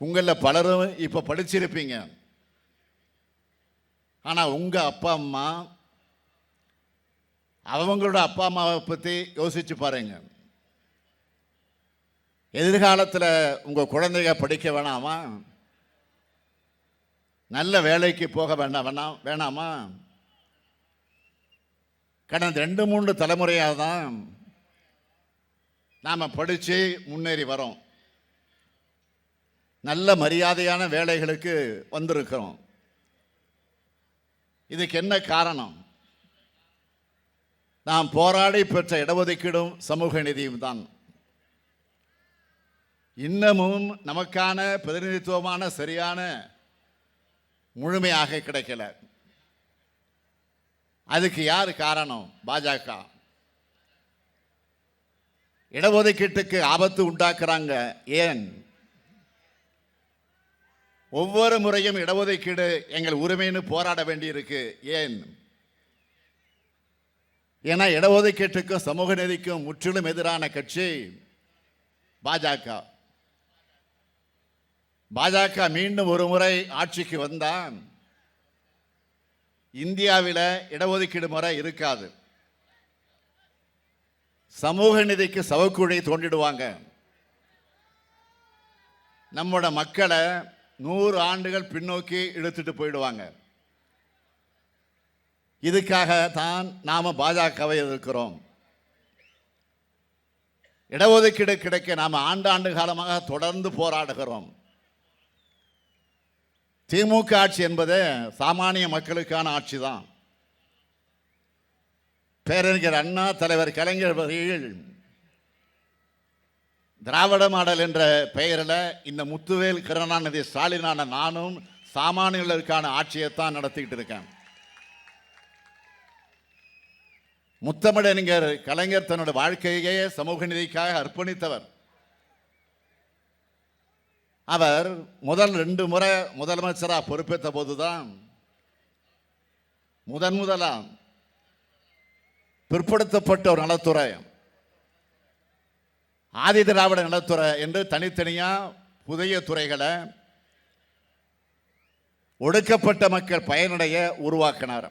உங்களில் பலரும் இப்போ படிச்சிருப்பீங்க. ஆனால் உங்கள் அப்பா அம்மா அவங்களோட அப்பா அம்மாவை பற்றி யோசிச்சு பாருங்க. எதிர்காலத்தில் உங்கள் குழந்தைங்க படிக்க வேணாமா? நல்ல வேலைக்கு போக வேணாமா? கடந்த 2-3 தலைமுறையாக தான் நாம் படித்து முன்னேறி வரோம். நல்ல மரியாதையான வேலைகளுக்கு வந்திருக்கிறோம். இதுக்கு என்ன காரணம்? நாம் போராடி பெற்ற இடஒதுக்கீடும் சமூக நீதியும் தான். இன்னமும் நமக்கான பிரதிநிதித்துவமான சரியான முழுமையாக கிடைக்கல. அதுக்கு யார் காரணம்? பாஜக. இடஒதுக்கீட்டுக்கு ஆபத்து உண்டாக்குறாங்க. ஏன்? ஒவ்வொரு முறையும் இடஒதுக்கீடு எங்கள் உரிமைன்னு போராட வேண்டியிருக்கு. ஏன்? ஏன்னா இடஒதுக்கீட்டுக்கும் சமூக நீதிக்கும் முற்றிலும் எதிரான கட்சி பாஜக. பாஜக மீண்டும் ஒரு முறை ஆட்சிக்கு வந்தால் இந்தியாவில் இடஒதுக்கீடு முறை இருக்காது. சமூக நீதிக்கு சவக்குழி தோண்டிடுவாங்க. நம்மோட மக்களை 100 ஆண்டுகள் பின்னோக்கி இழுத்துட்டு போயிடுவாங்க. இதுக்காக தான் நாம பாஜகவை எதிர்க்கிறோம். இடஒதுக்கீடு கிடைக்க நாம ஆண்டாண்டு காலமாக தொடர்ந்து போராடுகிறோம். திமுக ஆட்சி என்பது சாமானிய மக்களுக்கான ஆட்சி தான். பேரறிஞர் அண்ணா, தலைவர் கலைஞர் அவர்கள் திராவிட மாடல் என்ற பெயரில் இந்த முத்துவேல், கருணாநிதி, ஸ்டாலினான நானும் சாமானியர்களுக்கான ஆட்சியைத்தான் நடத்திக்கிட்டு இருக்கேன். முத்தமிழறிஞர் கலைஞர் தன்னோட வாழ்க்கையே சமூக நீதிக்காக அர்ப்பணித்தவர். அவர் முதல் 2 முறை முதலமைச்சராக பொறுப்பேற்ற போதுதான் முதலாம் பிற்படுத்தப்பட்ட ஒரு நலத்துறை, ஆதி திராவிட நலத்துறை என்று தனித்தனியா புதிய துறைகளை ஒடுக்கப்பட்ட மக்கள் பயனடைய உருவாக்கினார்.